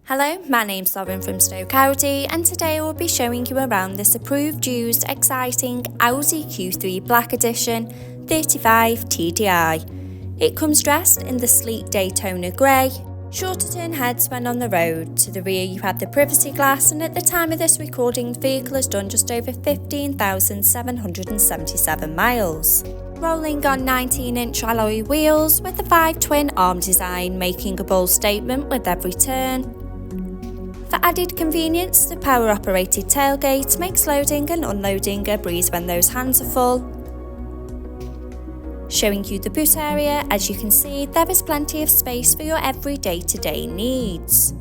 Hello, my name's Lauren from Stoke Audi, and today I will be showing you around this approved used exciting Audi Q3 Black Edition 35 TDI. It comes dressed in the sleek Daytona Grey, shorter turn heads when on the road. To the rear you have the privacy glass, and at the time of this recording the vehicle has done just over 15,777 miles. Rolling on 19-inch alloy wheels with the 5 twin arm design, making a bold statement with every turn. For added convenience, the power-operated tailgate makes loading and unloading a breeze when those hands are full. Showing you the boot area, as you can see, there is plenty of space for your every day-to-day needs.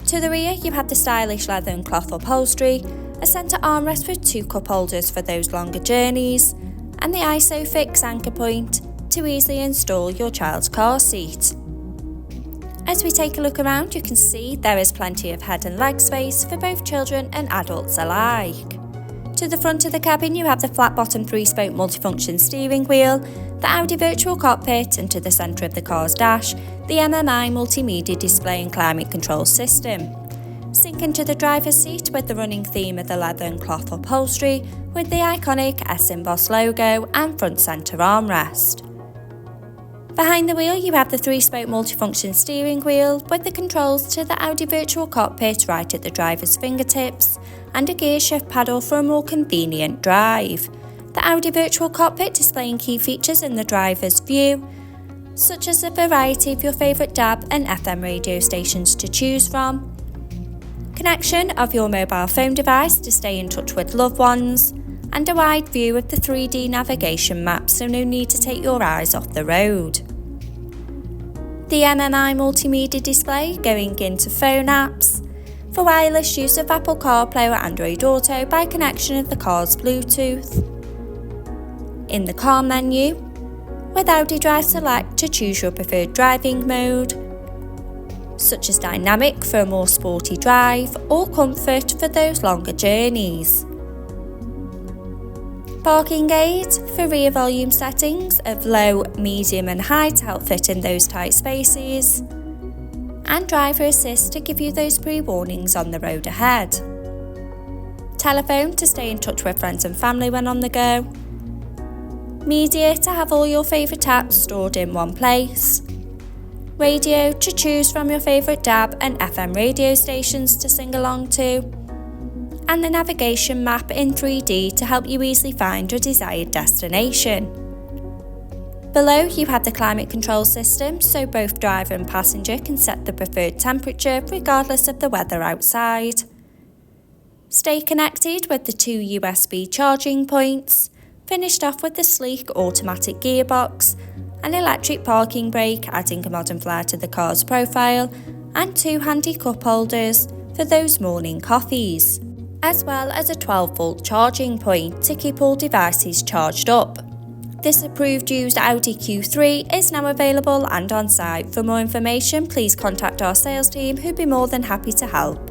To the rear, you have the stylish leather and cloth upholstery, a centre armrest with 2 cup holders for those longer journeys, and the ISOFIX anchor point to easily install your child's car seat. As we take a look around, you can see there is plenty of head and leg space for both children and adults alike. To the front of the cabin you have the flat-bottom 3-spoke multifunction steering wheel, the Audi virtual cockpit, and to the centre of the car's dash, the MMI multimedia display and climate control system. Sink into the driver's seat with the running theme of the leather and cloth upholstery with the iconic S-emboss logo and front centre armrest. Behind the wheel you have the 3-spoke multifunction steering wheel with the controls to the Audi virtual cockpit right at the driver's fingertips and a gear shift paddle for a more convenient drive. The Audi virtual cockpit displaying key features in the driver's view, such as a variety of your favourite DAB and FM radio stations to choose from, connection of your mobile phone device to stay in touch with loved ones, and a wide view of the 3D navigation map, so no need to take your eyes off the road. The MMI multimedia display going into phone apps, for wireless use of Apple CarPlay or Android Auto by connection of the car's Bluetooth. In the car menu, with Audi Drive Select to choose your preferred driving mode, such as dynamic for a more sporty drive or comfort for those longer journeys. Parking aid for rear volume settings of low, medium and high to help fit in those tight spaces, and driver assist to give you those pre-warnings on the road ahead. Telephone to stay in touch with friends and family when on the go. Media to have all your favourite apps stored in one place. Radio to choose from your favourite DAB and FM radio stations to sing along to. And the navigation map in 3D to help you easily find your desired destination. Below you have the climate control system, so both driver and passenger can set the preferred temperature regardless of the weather outside. Stay connected with the 2 USB charging points, finished off with the sleek automatic gearbox, an electric parking brake adding a modern flair to the car's profile, and 2 handy cup holders for those morning coffees, as well as a 12-volt charging point to keep all devices charged up. This approved used Audi Q3 is now available and on site. For more information, please contact our sales team who'd be more than happy to help.